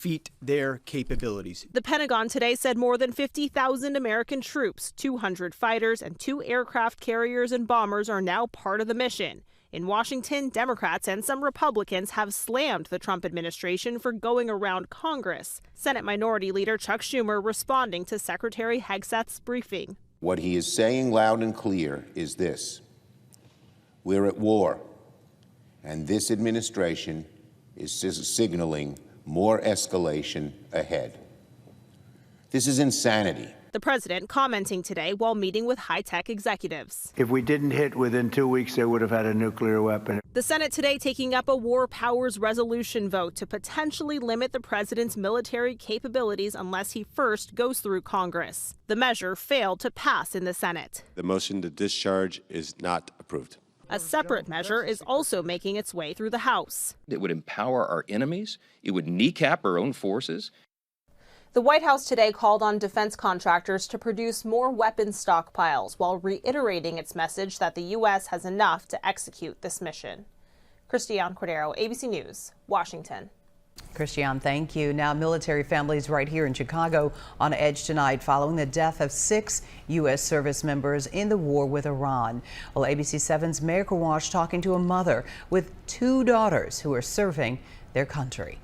defeat their capabilities. The Pentagon today said more than 50,000 American troops, 200 fighters, and 2 aircraft carriers and bombers are now part of the mission. In Washington, Democrats and some Republicans have slammed the Trump administration for going around Congress. Senate Minority Leader Chuck Schumer responding to Secretary Hegseth's briefing. What he is saying loud and clear is this: we're at war, and this administration is signaling more escalation ahead. This is insanity. The president commenting today while meeting with high-tech executives. If we didn't hit within 2 weeks, they would have had a nuclear weapon. The Senate today taking up a war powers resolution vote to potentially limit the president's military capabilities unless he first goes through Congress. The measure failed to pass in the Senate. The motion to discharge is not approved. A separate measure is also making its way through the House. It would empower our enemies. It would kneecap our own forces. The White House today called on defense contractors to produce more weapons stockpiles while reiterating its message that the U.S. has enough to execute this mission. Christiane Cordero, ABC News, Washington. Christiane, thank you. Now, military families right here in Chicago on edge tonight following the death of 6 U.S. service members in the war with Iran. Well, ABC7's Mayor Kawash talking to a mother with 2 daughters who are serving their country.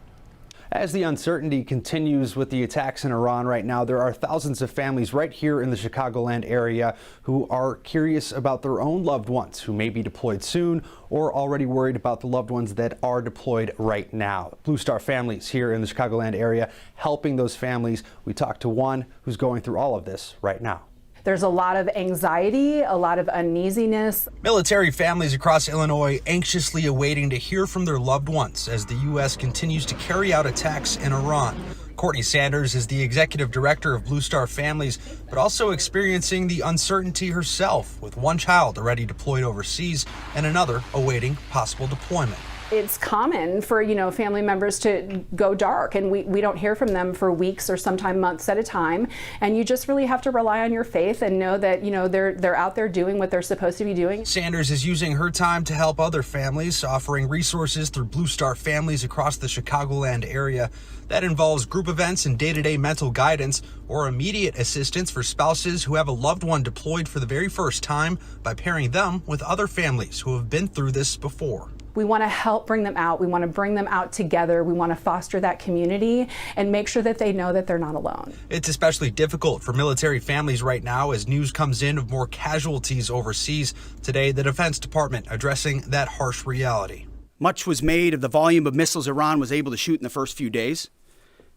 As the uncertainty continues with the attacks in Iran right now, there are thousands of families right here in the Chicagoland area who are curious about their own loved ones who may be deployed soon or already worried about the loved ones that are deployed right now. Blue Star families here in the Chicagoland area helping those families. We talked to one who's going through all of this right now. There's a lot of anxiety, a lot of uneasiness. Military families across Illinois anxiously awaiting to hear from their loved ones as the U.S. continues to carry out attacks in Iran. Courtney Sanders is the executive director of Blue Star Families, but also experiencing the uncertainty herself, with one child already deployed overseas and another awaiting possible deployment. It's common for, family members to go dark, and we don't hear from them for weeks or sometimes months at a time. And you just really have to rely on your faith and know that, they're out there doing what they're supposed to be doing. Sanders is using her time to help other families, offering resources through Blue Star Families across the Chicagoland area. That involves group events and day-to-day mental guidance or immediate assistance for spouses who have a loved one deployed for the very first time by pairing them with other families who have been through this before. We want to help bring them out. We want to bring them out together. We want to foster that community and make sure that they know that they're not alone. It's especially difficult for military families right now as news comes in of more casualties overseas. Today, the Defense Department addressing that harsh reality. Much was made of the volume of missiles Iran was able to shoot in the first few days.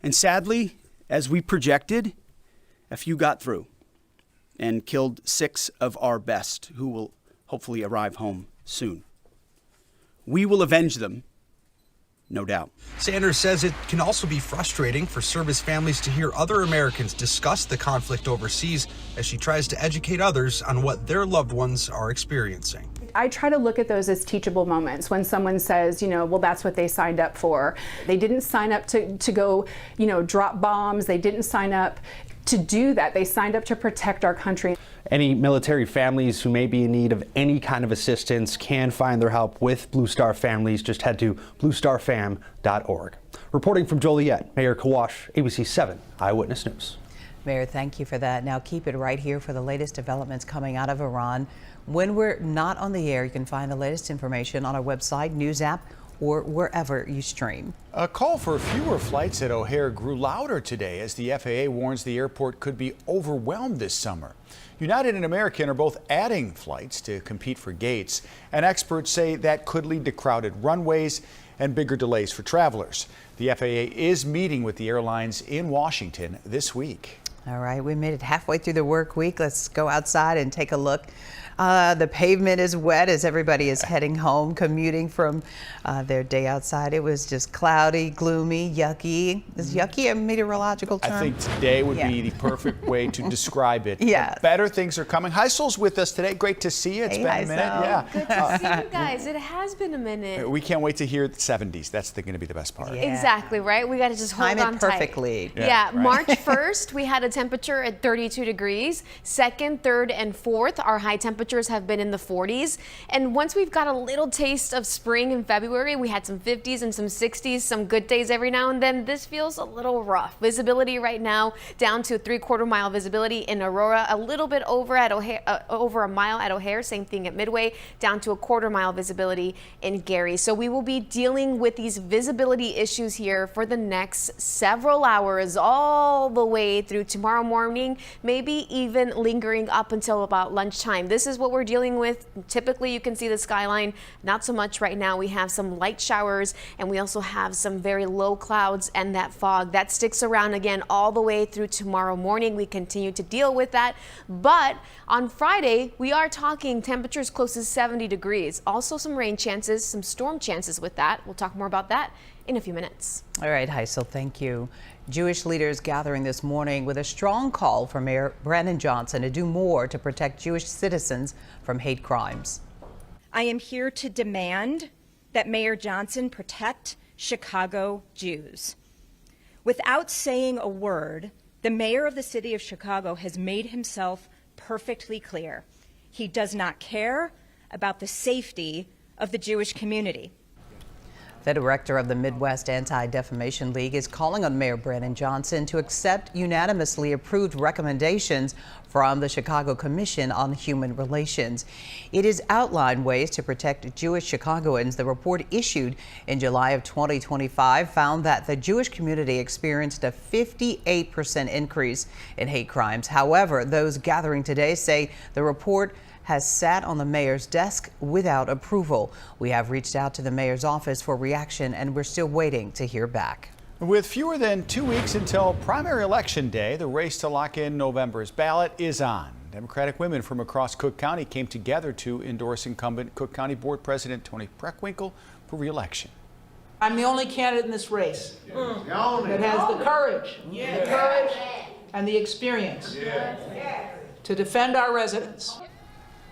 And sadly, as we projected, a few got through and killed 6 of our best, who will hopefully arrive home soon. We will avenge them, no doubt. Sanders says it can also be frustrating for service families to hear other Americans discuss the conflict overseas as she tries to educate others on what their loved ones are experiencing. I try to look at those as teachable moments when someone says, well, that's what they signed up for. They didn't sign up to go, drop bombs. They didn't sign up to do that. They signed up to protect our country. Any military families who may be in need of any kind of assistance can find their help with Blue Star Families. Just head to bluestarfam.org. Reporting from Joliet, Mayor Kawash, ABC7 Eyewitness News. Mayor, thank you for that. Now keep it right here for the latest developments coming out of Iran. When we're not on the air, you can find the latest information on our website, news app, or wherever you stream. A call for fewer flights at O'Hare grew louder today as the FAA warns the airport could be overwhelmed this summer. United and American are both adding flights to compete for gates, and experts say that could lead to crowded runways and bigger delays for travelers. The FAA is meeting with the airlines in Washington this week. All right, we made it halfway through the work week. Let's go outside and take a look. The pavement is wet as everybody is heading home, commuting from their day outside. It was just cloudy, gloomy, yucky. Is yucky a meteorological term? I think today would be the perfect way to describe it. Yeah. Better things are coming. Heisel's with us today. Great to see you. It's been a minute. Yeah. Good to see you guys. It has been a minute. We can't wait to hear the 70s. That's going to be the best part. Yeah. Exactly, right? We got to just hold on tight. Perfectly. Yeah, right. March 1st, we had a temperature at 32 degrees. Second, third, and fourth, our high temperatures have been in the 40s. And once we've got a little taste of spring in February, we had some 50s and some 60s, some good days every now and then. This feels a little rough. Visibility right now down to a 3/4 mile visibility in Aurora, a little bit over at O'Hare, over a mile at O'Hare, same thing at Midway, down to a 1/4 mile visibility in Gary. So we will be dealing with these visibility issues here for the next several hours, all the way through tomorrow morning, maybe even lingering up until about lunchtime. This is what we're dealing with. Typically, you can see the skyline. Not so much right now. We have some light showers, and we also have some very low clouds and that fog that sticks around again all the way through tomorrow morning. We continue to deal with that. But on Friday, we are talking temperatures close to 70 degrees. Also some rain chances, some storm chances with that. We'll talk more about that in a few minutes. All right, Heisel, thank you. Jewish leaders gathering this morning with a strong call for Mayor Brandon Johnson to do more to protect Jewish citizens from hate crimes. I am here to demand that Mayor Johnson protect Chicago Jews. Without saying a word, the mayor of the city of Chicago has made himself perfectly clear. He does not care about the safety of the Jewish community. The director of the Midwest Anti-Defamation League is calling on Mayor Brandon Johnson to accept unanimously approved recommendations from the Chicago Commission on Human Relations. It has outlined ways to protect Jewish Chicagoans. The report issued in July of 2025 found that the Jewish community experienced a 58% increase in hate crimes. However, those gathering today say the report has sat on the mayor's desk without approval. We have reached out to the mayor's office for reaction, and we're still waiting to hear back. With fewer than 2 weeks until primary election day, the race to lock in November's ballot is on. Democratic women from across Cook County came together to endorse incumbent Cook County Board President Toni Preckwinkle for re-election. I'm the only candidate in this race that has the courage, and the experience to defend our residents.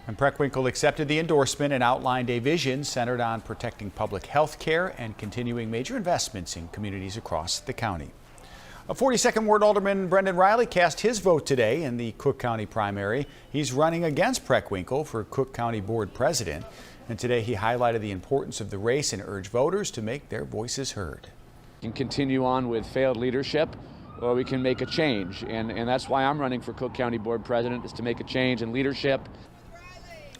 And Preckwinkle accepted the endorsement and outlined a vision centered on protecting public health care and continuing major investments in communities across the county. A 42nd Ward Alderman Brendan Riley cast his vote today in the Cook County primary. He's running against Preckwinkle for Cook County Board President. And today he highlighted the importance of the race and urged voters to make their voices heard. We can continue on with failed leadership, or we can make a change. And that's why I'm running for Cook County Board President, is to make a change in leadership.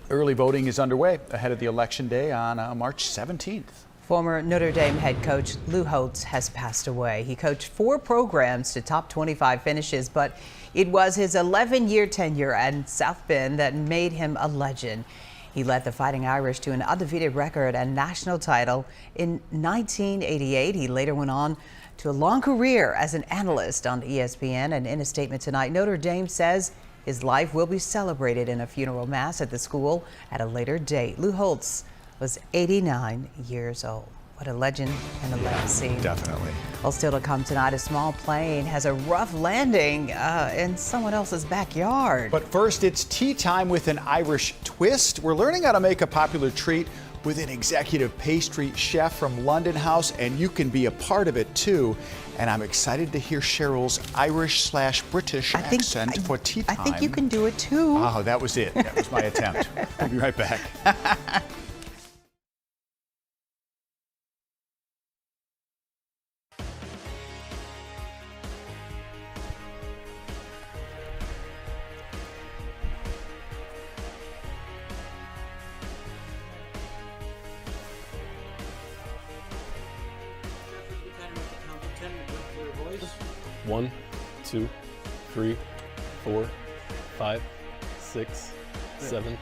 Early voting is underway ahead of the election day on March 17th. Former Notre Dame head coach Lou Holtz has passed away. He coached 4 programs to top 25 finishes, but it was his 11-year tenure at South Bend that made him a legend. He led the Fighting Irish to an undefeated record and national title in 1988. He later went on to a long career as an analyst on ESPN, and in a statement tonight, Notre Dame says his life will be celebrated in a funeral mass at the school at a later date. Lou Holtz was 89 years old. What a legend and a legacy. Definitely. Well, still to come tonight, a small plane has a rough landing in someone else's backyard. But first, it's tea time with an Irish twist. We're learning how to make a popular treat with an executive pastry chef from London House, and you can be a part of it too. And I'm excited to hear Cheryl's Irish/British accent for tea time. I think you can do it too. Oh, that was it. That was my attempt. We'll be right back. One, 2, 3, 4, 5, 6, 7.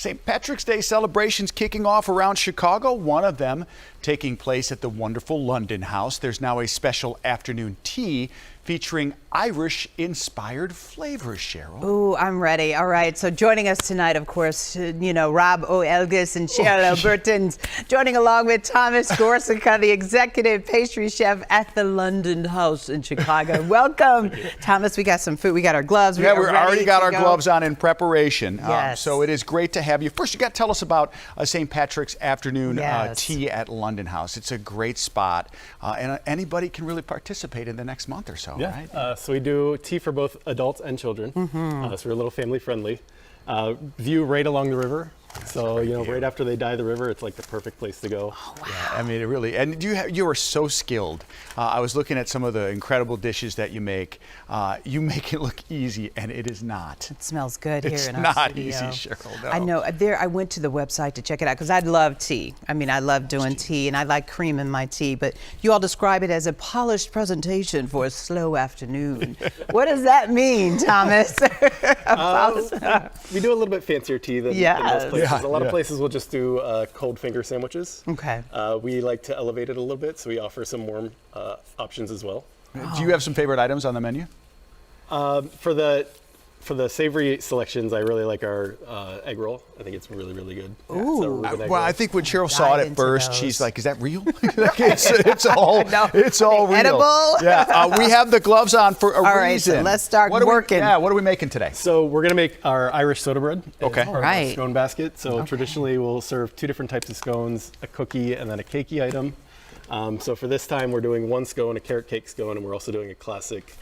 St. Patrick's Day celebrations kicking off around Chicago, one of them taking place at the wonderful London House. There's now a special afternoon tea featuring Irish-inspired flavors, Cheryl. Ooh, I'm ready. All right, so joining us tonight, of course, Rob O'Elgis and Cheryl Burton's joining along with Thomas Gorsica, the executive pastry chef at the London House in Chicago. Welcome, Thomas. We got some food. We got our gloves. Yeah, we already got our gloves on in preparation. Yes. So it is great to have you. First, you got to tell us about St. Patrick's afternoon tea at London House. It's a great spot, and anybody can really participate in the next month or so. Yeah, right? So we do tea for both adults and children. So we're a little family friendly. View right along the river. So, right after they dye the river, it's like the perfect place to go. Oh, wow. Yeah, I mean, it really, and you are so skilled. I was looking at some of the incredible dishes that you make. You make it look easy, and it is not. It smells good here it's in our not studio. easy, Cheryl. No. I know. I went to the website to check it out because I love tea. I mean, I love doing tea, and I like cream in my tea. But you all describe it as a polished presentation for a slow afternoon. What does that mean, Thomas? We do a little bit fancier tea than most places. A lot of places will just do cold finger sandwiches. Okay. We like to elevate it a little bit, so we offer some warm options as well. Do you have some favorite items on the menu? For the savory selections, I really like our egg roll. I think it's really, really good. Ooh. Well, I think when Cheryl saw it at first, she's like, "Is that real?" it's all real. Edible? Yeah. We have the gloves on for a reason. All right, so let's start working. What are we making today? So we're gonna make our Irish soda bread. Okay. All right. Scone basket. So traditionally, we'll serve 2 different types of scones: a cookie and then a cakey item. So for this time, we're doing 1 scone, a carrot cake scone, and we're also doing a classic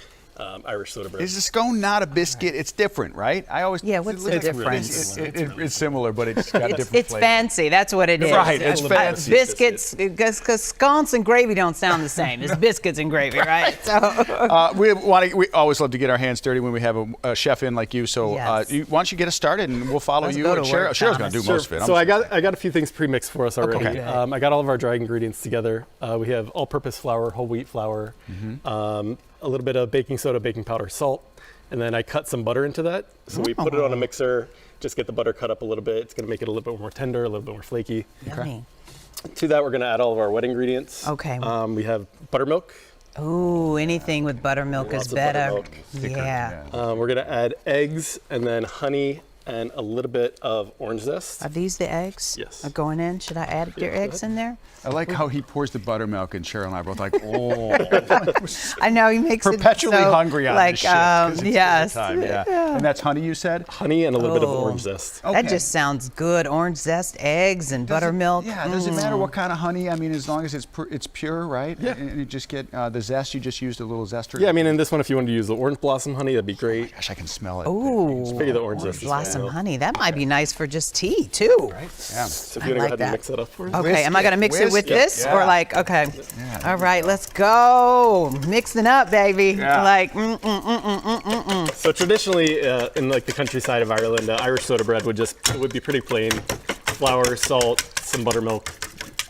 Irish soda bread. Is the scone not a biscuit? It's different, right? What's the difference? It's similar, but it's got a different It's flavor. fancy. That's what it is. Right, it's fancy. Biscuits, because scones and gravy don't sound the same. It's biscuits and gravy, right? So. We always love to get our hands dirty when we have a chef in like you. So why don't you get us started, and we'll follow you. And Cheryl's going to do most of it. So I got a few things pre-mixed for us already. Okay. I got all of our dry ingredients together. We have all-purpose flour, whole wheat flour, a little bit of baking soda, baking powder, salt, and then I cut some butter into that. So we put it on a mixer, just get the butter cut up a little bit. It's going to make it a little bit more tender, a little bit more flaky. Yummy. To that, we're going to add all of our wet ingredients. Okay. We have buttermilk. Ooh, anything with buttermilk is better. Yeah. We're going to add eggs and then honey and a little bit of orange zest. Are these the eggs? Yes. Are going in? Should I add your eggs in there? I like how he pours the buttermilk, and Cheryl and I are both like, oh. I know, he makes perpetually it so, hungry on like, this shift. 'Cause it's yes. time, yeah. And that's honey, you said? Honey and a little bit of orange zest. That just sounds good. Orange zest, eggs, and buttermilk. Does it matter what kind of honey? I mean, as long as it's pure, right? Yeah. And you just get the zest. You just used a little zester. Yeah, I mean, in this one, if you wanted to use the orange blossom honey, that'd be great. Oh my gosh, I can smell it. Ooh, Figure the orange zest is blossom fine. honey. That might be nice for just tea, too. Right? Yeah. So if you want to go ahead and mix that up for us. Okay, am I going to mix it with this? Yeah. Or like, okay. Yeah, all right, let's go. Mixing up, baby. Yeah. Like, So traditionally, in like the countryside of Ireland, Irish soda bread would be pretty plain. Flour, salt, some buttermilk,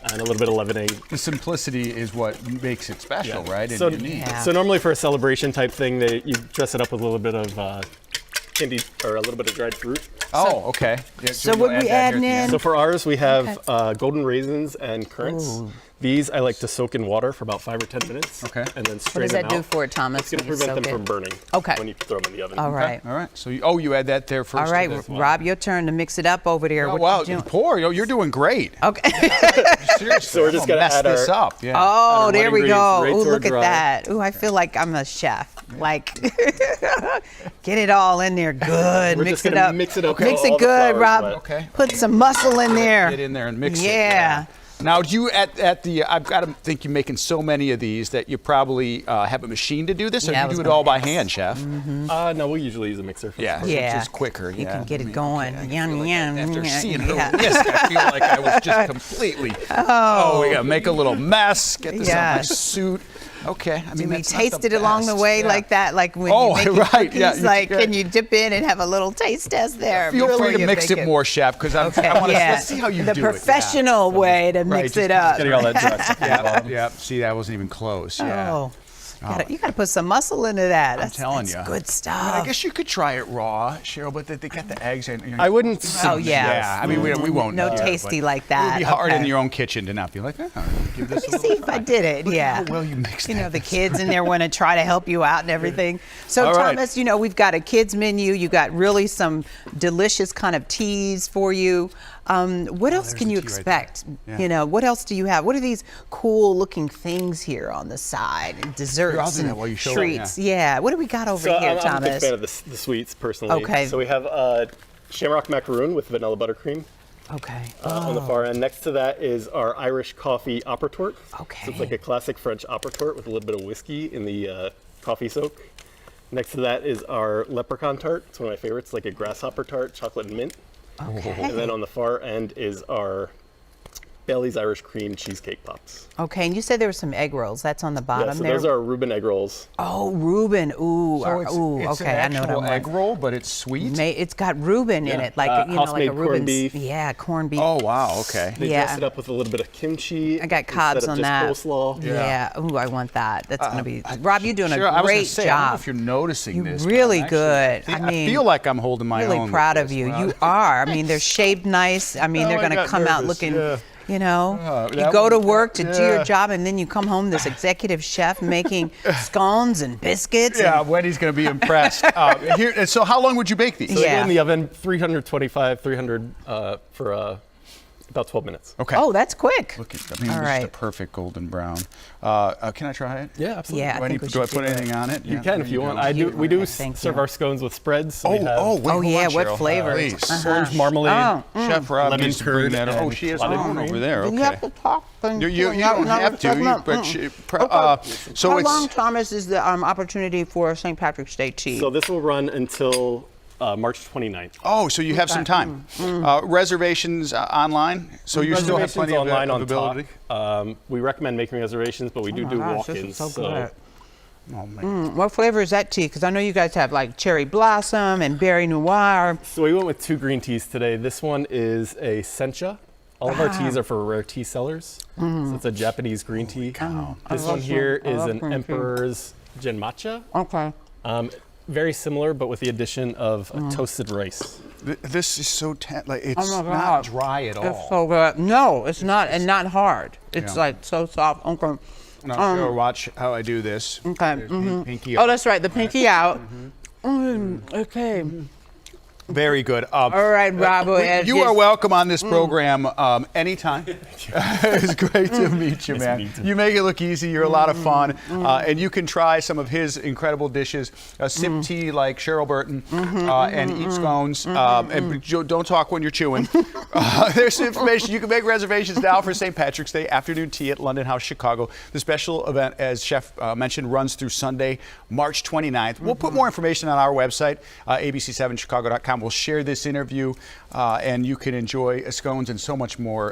and a little bit of leavening. The simplicity is what makes it special, right? And So, unique. so normally for a celebration type thing, you dress it up with a little bit of candied or a little bit of dried fruit. Oh, okay. Yeah, so what we adding in? So for ours, we have golden raisins and currants. Ooh. These I like to soak in water for about 5 or 10 minutes. Okay. And then What strain does them that out. do for it, Thomas? It's going to prevent them from burning. Okay. When you throw them in the oven. All right. All right. So you add that there first. All right, Rob, your turn to mix it up over there. Oh, What wow, you doing? pour. You're doing great. Okay. Seriously, So we're just I'm going to add this our, up. Yeah. Oh, there we go. right Ooh, to our look at dry. that. Ooh, I feel like I'm a chef. Like, get it all in there good. We're Mix just it gonna up. mix it up. Mix till it all the good, flour's Rob. wet. Okay. Put some muscle in there. Get in there and mix it. Yeah. Now, do you I've got to think you're making so many of these that you probably have a machine to do this, or Yeah, I you was do it gonna all by ask. hand, chef? No, we usually use a mixer. For Yeah, this. Yeah. it's just quicker. You yeah. can get I it mean, going. Yum, yum. After seeing her Yeah. whisk, I feel like I was just completely. Oh, we gotta make a little mess. Get this on my Yes. suit. Okay. I mean, Do we that's not taste the it along the best. way Yeah. like that? Like when Oh, you make your right, yeah, cookies, you like, can- can you dip in and have a little taste test there? Feel before free to you mix make it more, chef, because I want to let's see how you the do it. professional way to mix it up. Getting all that dry stuff on the bottom. Yeah. See, that wasn't even close. Yeah. Oh. You got to put some muscle into that. I'm telling you. That's good stuff. I mean, I guess you could try it raw, Cheryl, but they got the eggs in. I wouldn't. Oh, yeah. Yeah, I mean, we won't. No know, tasty but like that. It would be hard Okay. in your own kitchen to not be like, give this Let me see if I did it. Look Yeah. how well you mixed that. The kids in there want to try to help you out and everything. So, All right. Thomas, we've got a kids menu. You got really some delicious kind of teas for you. What else can you expect? Yeah. What else do you have? What are these cool looking things here on the side? And desserts I'll do that and while you show it, treats. Yeah. What do we got over So here, I'm a big Thomas? fan of the sweets, personally. Okay. So we have shamrock macaroon with vanilla buttercream. Okay. On the far end. Next to that is our Irish coffee apretort. Okay. So it's like a classic French apretort with a little bit of whiskey in the coffee soak. Next to that is our leprechaun tart. It's one of my favorites, like a grasshopper tart, chocolate and mint. Okay. And then on the far end is our Bailey's Irish Cream Cheesecake Pops. Okay, and you said there were some egg rolls. That's on the bottom Yeah, so there. those are Reuben egg rolls. Oh, Reuben. Ooh. So it's okay. an I know what actual I'm egg roll, but it's sweet. It's got Reuben in Yeah. it, like like house-made a corned Reuben's. beef. Yeah, corned beef. Oh wow, okay. They Yeah. dress it up with a little bit of kimchi. I got cobs instead of on just that. coleslaw. Yeah. Ooh, I want that. That's gonna be. Rob, you're doing Cheryl, a I was gonna great say, I don't know job. if you're noticing You're this. but really I'm actually- good. I I mean, feel like I'm holding my really own. proud with of this, you. Rob. You are. I mean, they're shaped nice. I mean, Oh, they're I gonna got come out nervous, looking. yeah. You that go to one- work to do yeah. your job, and then you come home this executive chef making scones and biscuits. Yeah, Wendy's going to be impressed. So how long would you bake these? So they go in the oven, 300 for about 12 minutes. Okay. Oh, that's quick. Look, All this is right. a perfect golden brown. Can I try it? Yeah, absolutely. Yeah, I think we Do I should put do it. anything on it? You Yeah, can there if you want. go. We do Thank serve you. our scones with spreads. So we have Wait, Oh hold yeah, on, what Cheryl. flavors? Please. orange marmalade, Chef Rob lemon needs to bring curd, that up. Oh, and she has clotted one cream. over there. You have Okay. to talk. You don't have to, but so How it's long, Thomas, is the opportunity for St. Patrick's Day tea? So this will run until March 29th. Oh, so you have some time. Reservations online, so you still have Reservations plenty of online on availability. top. We recommend making reservations, but we do gosh, this is walk-ins. so good. Oh man. What flavor is that tea? Because I know you guys have like cherry blossom and berry noir. So we went with 2 green teas today. This one is a sencha. All of our teas are for rare tea sellers. So it's a Japanese green tea. This one here is an green tea. Emperor's Genmatcha. Okay. Very similar, but with the addition of toasted rice. This is so it's Oh my not God. dry at all. It's so good. No, it's not, and not hard. It's Yeah. like so soft. Okay. Now, Cheryl, watch how I do this. Okay. There's pinky Oh, up. that's right. The pinky out. Okay. Very good. All right, Robert. You are welcome on this program anytime. It's great to meet you, man. You make it look easy. You're a lot of fun. And you can try some of his incredible dishes. Sip tea like Cheryl Burton and eat scones. And don't talk when you're chewing. There's information. You can make reservations now for St. Patrick's Day afternoon tea at London House, Chicago. The special event, as Chef mentioned, runs through Sunday, March 29th. We'll put more information on our website, ABC7Chicago.com. We'll share this interview, and you can enjoy scones and so much more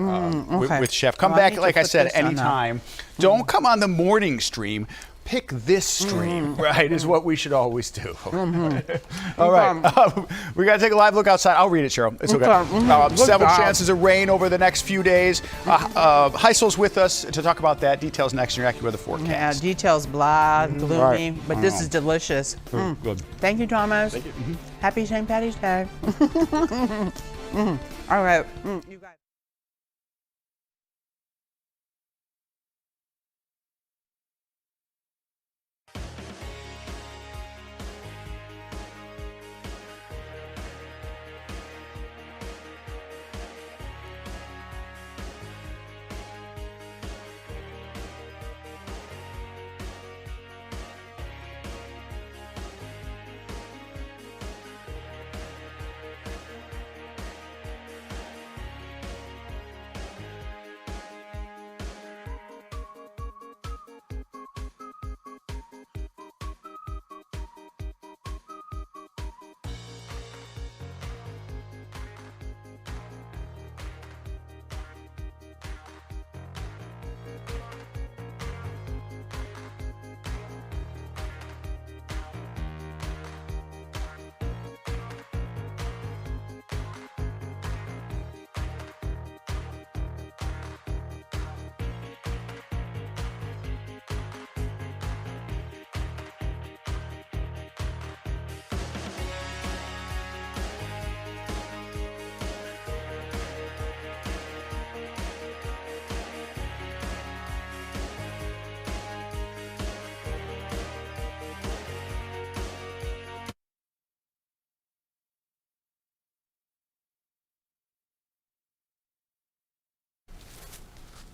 with Chef. Come back, like I said, anytime. Don't come on the morning stream. Pick this stream, right, is what we should always do. All right. We got to take a live look outside. I'll read it, Cheryl. It's okay. Several chances of rain over the next few days. Heisel's with us to talk about that. Details next in your AccuWeather forecast. Yeah, details blah, gloomy, Right. but this is delicious. Good. Thank you, Thomas. Thank you. Happy St. Patty's Day. All right. You guys.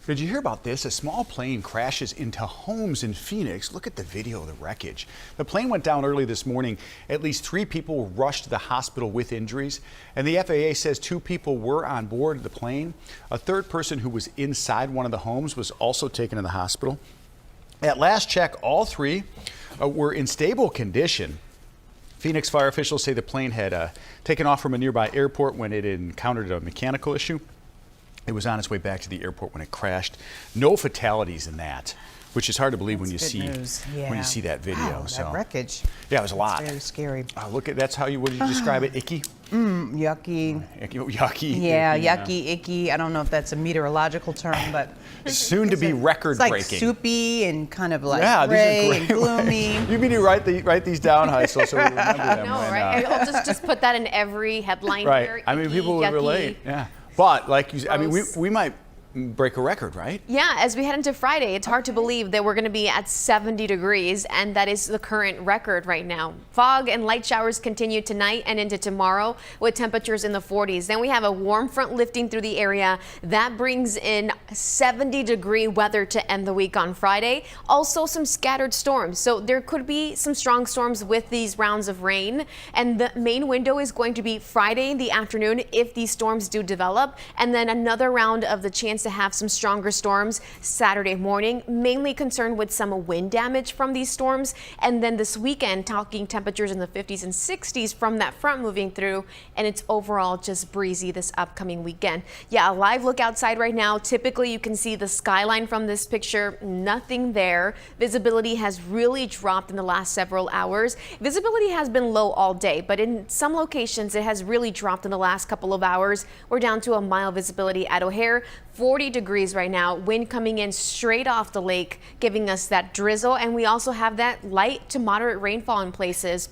Did you hear about this? A small plane crashes into homes in Phoenix. Look at the video of the wreckage. The plane went down early this morning. At least 3 people were rushed to the hospital with injuries. And the FAA says 2 people were on board the plane. A third person who was inside one of the homes was also taken to the hospital. At last check, all 3 were in stable condition. Phoenix fire officials say the plane had taken off from a nearby airport when it encountered a mechanical issue. It was on its way back to the airport when it crashed. No fatalities in that, which is hard to believe when you see that video. Wow, that wreckage. Yeah, it was a lot. It's very scary. Look at that's how you. What did you describe it? Icky. Yucky. Yucky. Yeah, yucky, icky. I don't know if that's a meteorological term, but soon to be record breaking. It's like soupy and kind of like gray and gloomy. You mean to write these down, Heisel, so we remember them. No, right? I'll just put that in every headline right. here. I mean, people would yucky. relate. Yeah. But like you, I mean, we might break a record, right? Yeah, as we head into Friday, it's hard to believe that we're going to be at 70 degrees, and that is the current record right now. Fog and light showers continue tonight and into tomorrow with temperatures in the 40s. Then we have a warm front lifting through the area. That brings in 70-degree weather to end the week on Friday. Also some scattered storms. So there could be some strong storms with these rounds of rain. And the main window is going to be Friday in the afternoon if these storms do develop. And then another round of the chance to have some stronger storms Saturday morning, mainly concerned with some wind damage from these storms. And then this weekend, talking temperatures in the 50s and 60s from that front moving through, and it's overall just breezy this upcoming weekend. Yeah, a live look outside right now. Typically you can see the skyline from this picture, nothing there. Visibility has really dropped in the last several hours. Visibility has been low all day, but in some locations it has really dropped in the last couple of hours. We're down to a mile visibility at O'Hare. 40 degrees right now, wind coming in straight off the lake, giving us that drizzle, and we also have that light to moderate rainfall in places.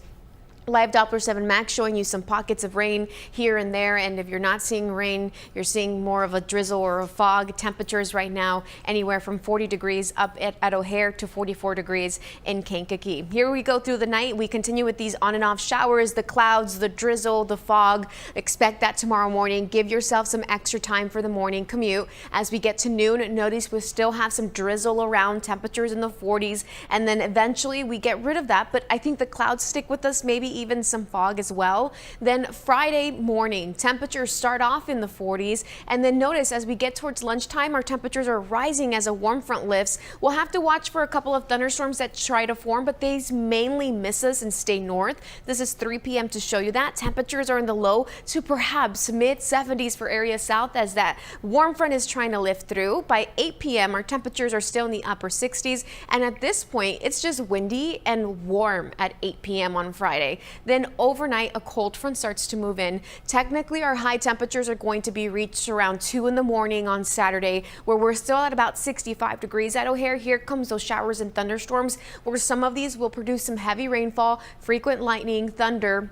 Live Doppler 7 Max showing you some pockets of rain here and there, and if you're not seeing rain, you're seeing more of a drizzle or a fog. Temperatures right now anywhere from 40 degrees up at O'Hare to 44 degrees in Kankakee. Here we go through the night. We continue with these on and off showers, the clouds, the drizzle, the fog. Expect that tomorrow morning. Give yourself some extra time for the morning commute. As we get to noon, notice we still have some drizzle around, temperatures in the 40s, and then eventually we get rid of that, but I think the clouds stick with us, maybe even some fog as well. Then Friday morning, temperatures start off in the 40s, and then notice as we get towards lunchtime, our temperatures are rising as a warm front lifts. We'll have to watch for a couple of thunderstorms that try to form, but these mainly miss us and stay north. This is 3 p.m. to show you that. Temperatures are in the low to perhaps mid 70s for areas south as that warm front is trying to lift through. By 8 p.m., our temperatures are still in the upper 60s, and at this point, it's just windy and warm at 8 p.m. on Friday. Then overnight, a cold front starts to move in. Technically, our high temperatures are going to be reached around 2 in the morning on Saturday, where we're still at about 65 degrees at O'Hare. Here comes those showers and thunderstorms, where some of these will produce some heavy rainfall, frequent lightning, thunder,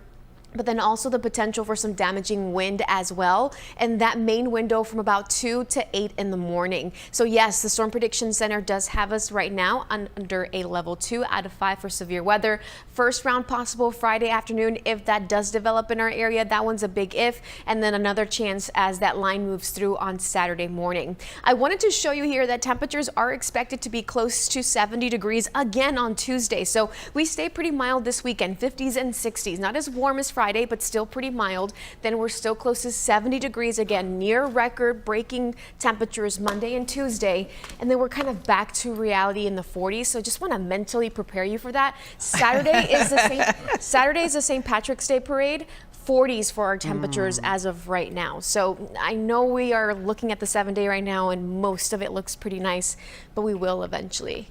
but then also the potential for some damaging wind as well. And that main window from about 2 to 8 in the morning. So yes, the Storm Prediction Center does have us right now under a level 2 out of 5 for severe weather. First round possible Friday afternoon if that does develop in our area. That one's a big if. And then another chance as that line moves through on Saturday morning. I wanted to show you here that temperatures are expected to be close to 70 degrees again on Tuesday. So we stay pretty mild this weekend, 50s and 60s. Not as warm as Friday, but still pretty mild. Then we're still close to 70 degrees again, near record breaking temperatures Monday and Tuesday. And then we're kind of back to reality in the 40s. So just want to mentally prepare you for that. Saturday is the St. Patrick's Day parade. 40s for our temperatures as of right now. So I know we are looking at the 7-day right now and most of it looks pretty nice, but we will eventually,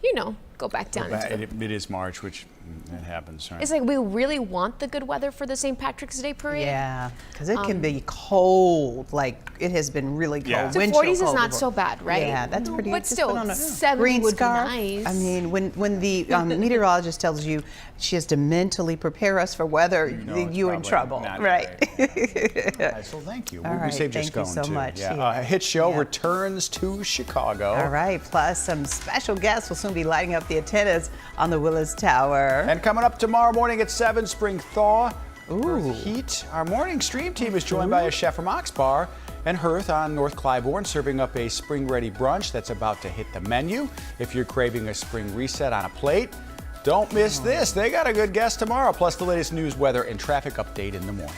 go back down. It is March, which it happens, right? It's like we really want the good weather for the St. Patrick's Day parade. Yeah, because it can be cold. Like it has been really cold. Yeah. So 40s is not so bad, right? Yeah, that's pretty. But still, 70 green would scarf. be nice. I mean, when the meteorologist tells you she has to mentally prepare us for weather, you're in trouble, right? So thank you. All We right, saved your thank you scone so too. much. Yeah. A hit show returns to Chicago. All right, plus some special guests will soon be lighting up the antennas on the Willis Tower. And coming up tomorrow morning at 7, spring thaw. Ooh. Heat. Our morning stream team is joined by a chef from Ox Bar. And Hearth on North Clybourne serving up a spring-ready brunch that's about to hit the menu. If you're craving a spring reset on a plate, don't miss this. They got a good guest tomorrow, plus the latest news, weather, and traffic update in the morning.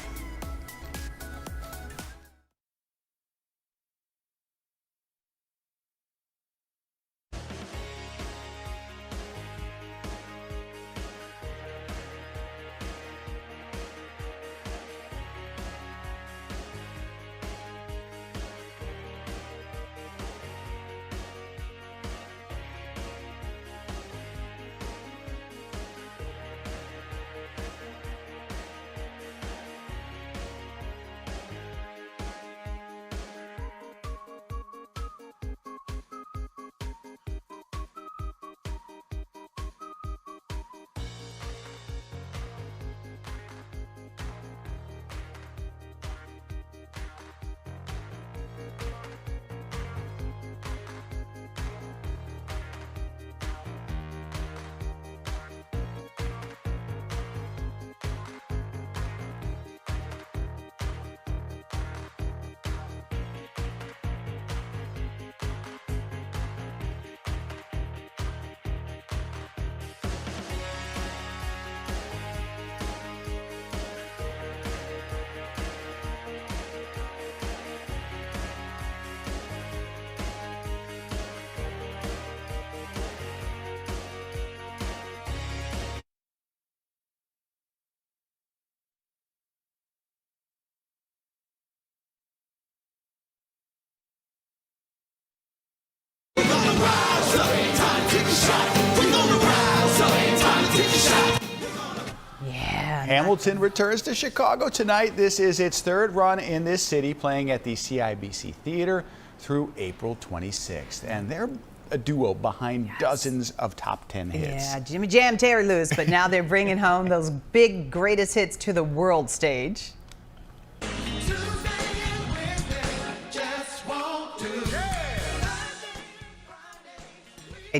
Hamilton returns to Chicago tonight. This is its third run in this city, playing at the CIBC Theater through April 26th. And they're a duo behind dozens of top 10 hits. Yeah, Jimmy Jam, Terry Lewis, but now they're bringing home those big greatest hits to the world stage.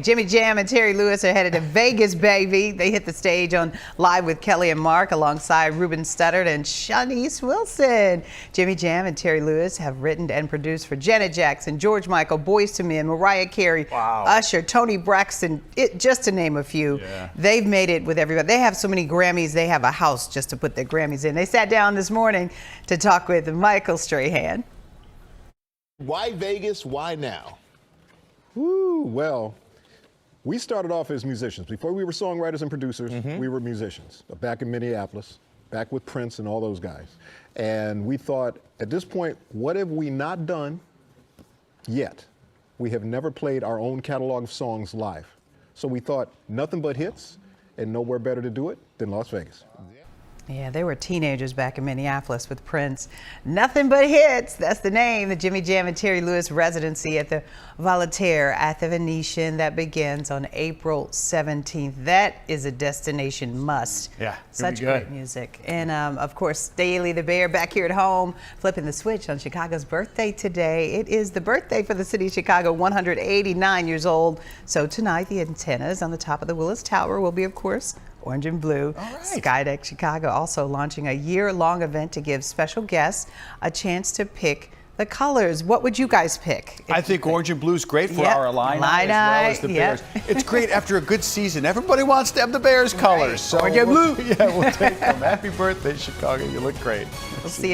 Jimmy Jam and Terry Lewis are headed to Vegas, baby. They hit the stage on Live with Kelly and Mark alongside Ruben Studdard and Shanice Wilson. Jimmy Jam and Terry Lewis have written and produced for Janet Jackson, George Michael, Boyz II Men, Mariah Carey, Usher, Toni Braxton, just to name a few. Yeah. They've made it with everybody. They have so many Grammys, they have a house just to put their Grammys in. They sat down this morning to talk with Michael Strahan. Why Vegas? Why now? Woo, well, we started off as musicians. Before we were songwriters and producers, we were musicians. Back in Minneapolis, back with Prince and all those guys. And we thought, at this point, what have we not done yet? We have never played our own catalog of songs live. So we thought, nothing but hits, and nowhere better to do it than Las Vegas. Yeah, they were teenagers back in Minneapolis with Prince. Nothing but hits. That's the name. The Jimmy Jam and Terry Lewis residency at the Voltaire at the Venetian that begins on April 17th. That is a destination must. Yeah, such great music. And of course, Staley the Bear back here at home, flipping the switch on Chicago's birthday today. It is the birthday for the city of Chicago, 189 years old. So tonight, the antennas on the top of the Willis Tower will be, of course, orange and blue. All right. Skydeck Chicago also launching a year-long event to give special guests a chance to pick the colors. What would you guys pick? I think orange and blue is great for our Illini as well as the Bears. It's great after a good season. Everybody wants to have the Bears colors. So orange and blue. Yeah, we'll take them. Happy birthday, Chicago. You look great. We'll see you.